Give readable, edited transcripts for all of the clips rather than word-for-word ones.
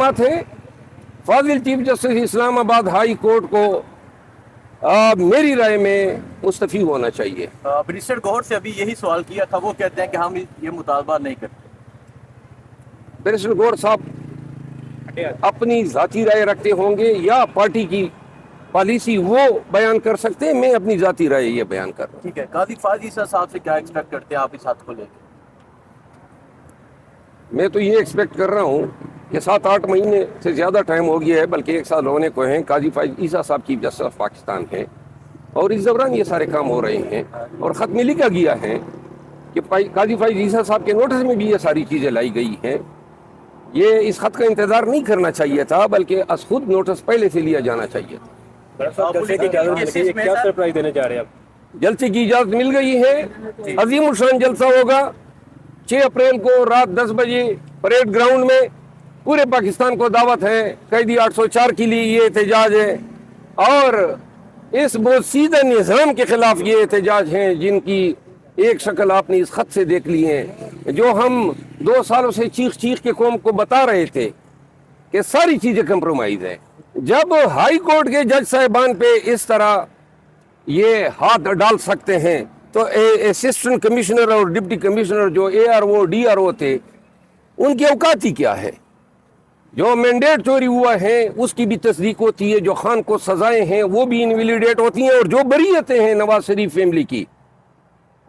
इल्ज़ामात हैं। फाजिल chief justice Islamabad high court को मेरी राय में मुस्तफ़ी होना चाहिए। बैरिस्टर गौहर से अभी यही सवाल किया था, वो कहते हैं कि हम ये मुतालबा नहीं करते। बैरिस्टर गौहर साहब अपनी ज़ाती राय रखते होंगे या पार्टी की पॉलिसी वो बयान कर सकते हैं, मैं अपनी ज़ाती राय ये बयान कर रहा हूँ। ठीक है, काजी फाजी साहब से क्या एक्सपेक्ट करते हैं आप इस हद को लेकर? मैं तो ये एक्सपेक्ट कर रहा हूँ कि 7-8 महीने से ज़्यादा टाइम हो गया है, बल्कि 1 साल होने को हैं। काजी फाइज ईसा साहब चीफ जस्टिस ऑफ पाकिस्तान हैं और इस दौरान ये सारे काम हो रहे हैं और ख़त में लिखा गया है कि काजी फाइज ईसा साहब के नोटिस में भी ये सारी चीज़ें लाई गई हैं। ये इस खत का इंतज़ार नहीं करना चाहिए था, बल्कि खुद नोटिस पहले से लिया जाना चाहिए था। जलसे की इजाज़त क्या सरप्राइज देने जा रहे हैं आप? जलसे की इजाज़त मिल गई है। अजीम शान जलसा होगा 6 अप्रैल को रात 10 बजे परेड ग्राउंड में। पूरे पाकिस्तान को दावत है। कैदी 804 के लिए ये एहतजाज है और इस बोसीदा निज़ाम के खिलाफ ये एहतजाज हैं जिनकी एक शक्ल आपने इस खत से देख ली है। जो हम 2 सालों से चीख चीख के कौम को बता रहे थे कि सारी चीज़ें कंप्रोमाइज़ है। जब हाई कोर्ट के जज साहिबान पे इस तरह ये हाथ डाल सकते हैं तो असिस्टेंट कमिश्नर और डिप्टी कमिश्नर जो ARO DRO थे उनकी औकात ही क्या है? जो मैंडेट चोरी हुआ है उसकी भी तस्दीक होती है, जो खान को सजाएं हैं वो भी इनविलिडेट होती हैं और जो बरीयतें हैं नवाज शरीफ फैमिली की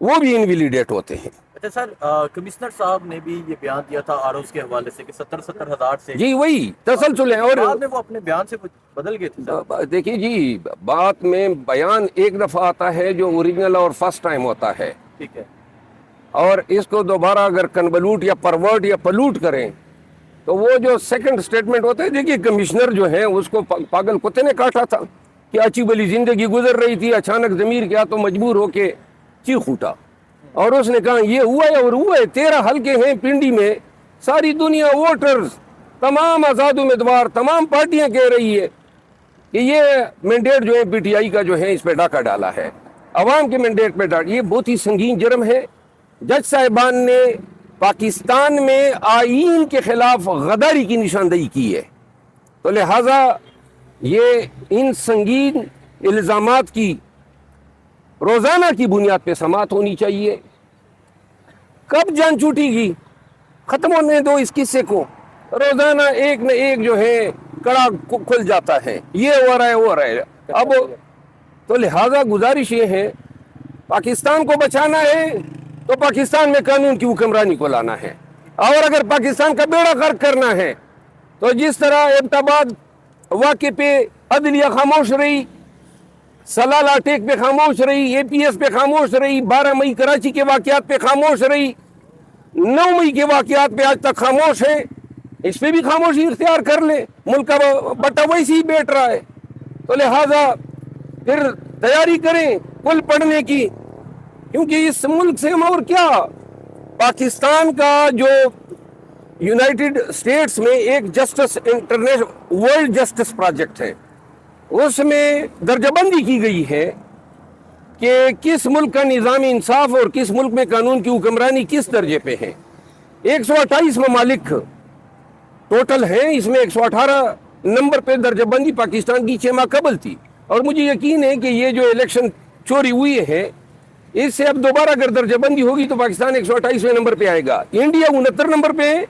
वो भी इनविलिडेट होते हैं। अच्छा सर, कमिश्नर साहब ने भी ये बयान दिया था आरोप के हवाले से कि 70 हज़ार से जी वही तसलसल है और बाद में वो अपने बयान से कुछ बदल गए थे। देखिए जी, बात में बयान एक दफ़ा आता है जो ओरिजिनल और फर्स्ट टाइम होता है, ठीक है, और इसको दोबारा अगर कन्वलूट या परवर्ट या पलूट करें तो वो जो सेकंड स्टेटमेंट होता है। देखिए कमिश्नर जो है उसको पागल कुत्ते ने काटा था कि अच्छी भली जिंदगी गुजर रही थी, अचानक ज़मीर क्या तो मजबूर होके चीख उठा और उसने कहा ये हुआ है और हुआ है। 13 हल्के हैं पिंडी में, सारी दुनिया वोटर्स, तमाम आज़ाद उम्मीदवार, तमाम पार्टियां कह रही है कि ये मैंडेट जो है PTI का जो है इस पे डाका डाला है, अवाम के मैंडेट पे डाका। ये बहुत ही संगीन जुर्म है। जज साहिबान ने पाकिस्तान में आईन के खिलाफ गद्दारी की निशानदेही की है, तो लिहाजा ये इन संगीन इल्ज़ामात की रोज़ाना की बुनियाद पे समाअत होनी चाहिए। कब जान छूटेगी? ख़त्म होने दो इस किस्से को। रोज़ाना एक न एक जो है कड़ा खुल जाता है, ये हो रहा है वो हो रहा है। अब तो लिहाजा गुजारिश ये है, पाकिस्तान को बचाना है तो पाकिस्तान में कानून की हुक्मरानी को लाना है, और अगर पाकिस्तान का बेड़ा गर्क करना है तो जिस तरह एबटाबाद वाक़े पे अदलिया खामोश रही, सलाला अटैक पे खामोश रही, APS पे खामोश रही, 12 मई कराची के वाक़यात पे खामोश रही, 9 मई के वाक़यात पे आज तक खामोश है, इस पे भी खामोशी इख्तियार कर ले। मुल्क का बट्टा वैसे ही बैठ रहा है, तो लिहाजा फिर तैयारी करें कुल पढ़ने की, क्योंकि इस मुल्क से हम और क्या, पाकिस्तान का जो यूनाइटेड स्टेट्स में एक justice international world justice project है, उसमें दर्जाबंदी की गई है कि किस मुल्क का निज़ाम इंसाफ और किस मुल्क में कानून की हुक्मरानी किस दर्जे पे है। 128 ममालिक टोटल हैं, इसमें 118 नंबर पे दर्जाबंदी पाकिस्तान की 6 माह कबल थी। और मुझे यकीन है कि ये जो इलेक्शन चोरी हुई है इससे अब दोबारा अगर दर्जाबंदी होगी तो पाकिस्तान 128वें नंबर पे आएगा, इंडिया 69 नंबर पे है,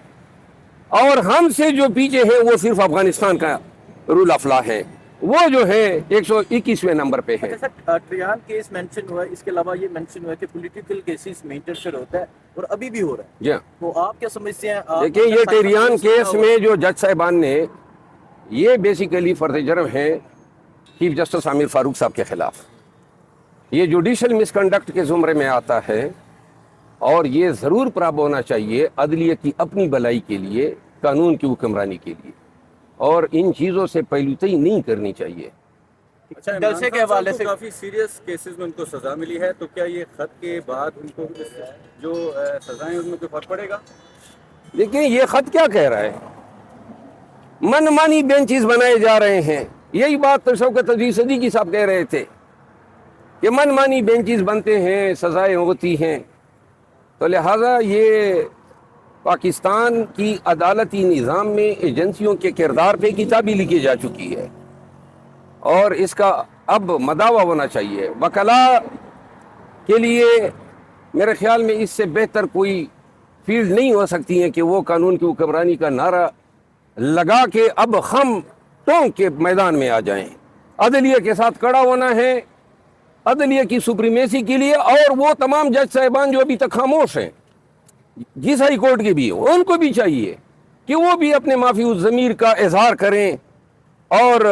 और हमसे जो पीछे है वो सिर्फ अफगानिस्तान का रूल ऑफ लॉ है, वो जो है 121वें नंबर पे है। अच्छा सर, ट्रियान केस मेंशन हुआ है, इसके अलावा ये मेंशन हुआ है कि पॉलिटिकल केसेस में इंटरफेयर होता है और अभी भी हो रहा है। जी, तो आप क्या समझते हैं? देखिए ये ट्रियान केस में जो जज साहिबान ने, ये बेसिकली फर्द जुर्म है चीफ जस्टिस आमिर फारूक साहब के खिलाफ। ये जुडिशल मिसकंडक्ट के ज़ुमरे में आता है और ये ज़रूर प्राप्त होना चाहिए अदलिया की अपनी भलाई के लिए, कानून की हुक्मरानी के लिए, और इन चीज़ों से पहलूतई नहीं करनी चाहिए। अच्छा, जलसे के हवाले से काफ़ी सीरियस केसेस में उनको सज़ा मिली है, तो क्या ये खत के बाद उनको जो सज़ाएं उनमें कोई फर्क पड़ेगा? देखिए ये खत क्या कह रहा है, मनमानी बेंचेस बनाए जा रहे हैं। यही बात तो शौकत अजीज सिद्दीकी साहब कह रहे थे कि मनमानी बेंचेस बनते हैं, सज़ाएं होती हैं, तो लिहाजा ये پاکستان کی عدالتی نظام میں ایجنسیوں کے کردار پہ کتابی لکھی جا چکی ہے اور اس کا اب مداوع ہونا چاہیے. وکلاء کے لیے میرے خیال میں اس سے بہتر کوئی فیلڈ نہیں ہو سکتی ہے کہ وہ قانون کی حکمرانی کا نعرہ لگا کے اب ہم ٹونک کے میدان میں آ جائیں. عدلیہ کے ساتھ کھڑا ہونا ہے, عدلیہ کی سپریمیسی کے لیے, اور وہ تمام جج صاحبان جو ابھی تک خاموش ہیں, جس ہائی کورٹ کے بھی ان کو بھی چاہیے کہ وہ بھی اپنے معافی الضمیر کا اظہار کریں اور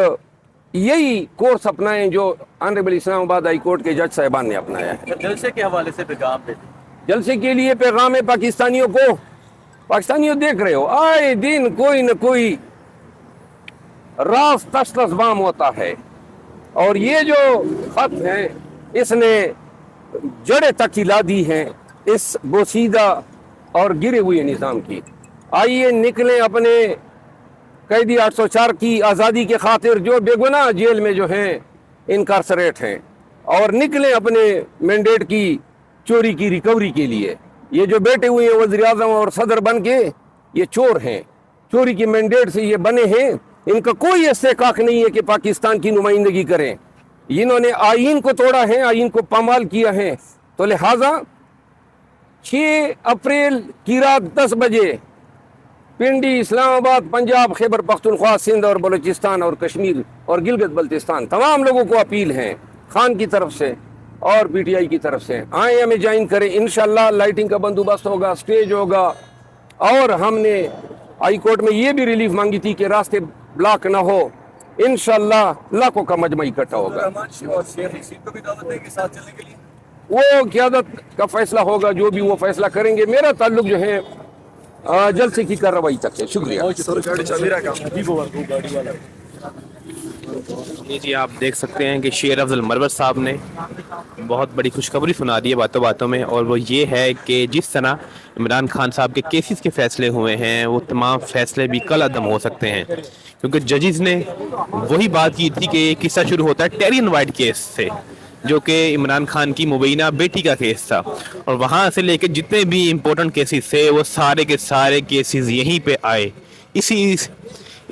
یہی کورس اپنائیں جو آنریبل اسلام آباد ہائی کورٹ کے جج صاحبان نے اپنایا ہے. جلسے کے حوالے سے پیغام دے دیں. جلسے کے لیے پیغام ہے پاکستانیوں کو. پاکستانیوں دیکھ رہے ہو آئے دن کوئی نہ کوئی راز تش بام ہوتا ہے, اور یہ جو خط ہے اس نے جڑیں تک ہلا دی ہیں اس بوسیدہ اور گرے ہوئے نظام کی. آئیے نکلیں اپنے قیدی 804 کی آزادی کے خاطر جو بے گناہ جیل میں جو ہیں انکارسریٹ ہیں, اور نکلیں اپنے مینڈیٹ کی چوری کی ریکوری کے لیے. یہ جو بیٹھے ہوئے ہیں وزیر اعظم اور صدر بن کے, یہ چور ہیں, چوری کی مینڈیٹ سے یہ بنے ہیں, ان کا کوئی استحقاق نہیں ہے کہ پاکستان کی نمائندگی کریں. انہوں نے آئین کو توڑا ہے, آئین کو پامال کیا ہے. تو لہٰذا 6 اپریل کی رات 10 بجے پنڈی, اسلام آباد, پنجاب, خیبر پختونخوا, سندھ اور بلوچستان اور کشمیر اور گلگت بلتستان تمام لوگوں کو اپیل ہیں خان کی طرف سے اور پی ٹی آئی کی طرف سے, آئیں ہمیں جوائن کریں. انشاءاللہ لائٹنگ کا بندوبست ہوگا, اسٹیج ہوگا, اور ہم نے ہائی کورٹ میں یہ بھی ریلیف مانگی تھی کہ راستے بلاک نہ ہو. انشاءاللہ لاکھوں کا مجمع اکٹھا ہوگا. اور شیخ رشید کو بھی دعوت ہے کہ ساتھ چلنے کے لیے. وہ قیادت کا فیصلہ ہوگا, جو بھی وہ فیصلہ کریں گے. میرا تعلق جو ہے جلسے کی کارروائی تک ہے. شکریہ. جی آپ دیکھ سکتے ہیں کہ شیر افضل مرور صاحب نے بہت بڑی خوشخبری سنا دی ہے باتوں باتوں میں, اور وہ یہ ہے کہ جس طرح عمران خان صاحب کے کیسز کے فیصلے ہوئے ہیں وہ تمام فیصلے بھی کل عدم ہو سکتے ہیں, کیونکہ ججز نے وہی بات کی تھی کہ یہ قصہ شروع ہوتا ہے ٹیرین وائٹ کیس سے, جو کہ عمران خان کی مبینہ بیٹی کا کیس تھا, اور وہاں سے لے کے جتنے بھی امپورٹنٹ کیسز تھے وہ سارے کے سارے کیسز یہیں پہ آئے. اسی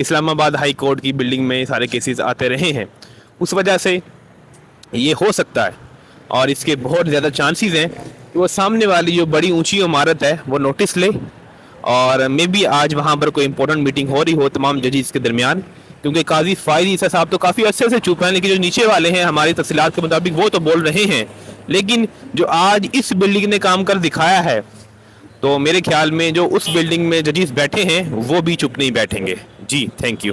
اسلام آباد ہائی کورٹ کی بلڈنگ میں سارے کیسز آتے رہے ہیں. اس وجہ سے یہ ہو سکتا ہے, اور اس کے بہت زیادہ چانسز ہیں کہ وہ سامنے والی جو بڑی اونچی عمارت ہے وہ نوٹس لے, اور میں بھی آج وہاں پر کوئی امپورٹنٹ میٹنگ ہو رہی ہو تمام ججز کے درمیان, کیونکہ قاضی فائز عیسیٰ صاحب تو کافی عرصے سے چپ ہیں, لیکن جو نیچے والے ہیں ہماری تفصیلات کے مطابق وہ تو بول رہے ہیں, لیکن جو آج اس بلڈنگ نے کام کر دکھایا ہے تو میرے خیال میں جو اس بلڈنگ میں ججز بیٹھے ہیں وہ بھی چپ نہیں بیٹھیں گے. جی تھینک یو.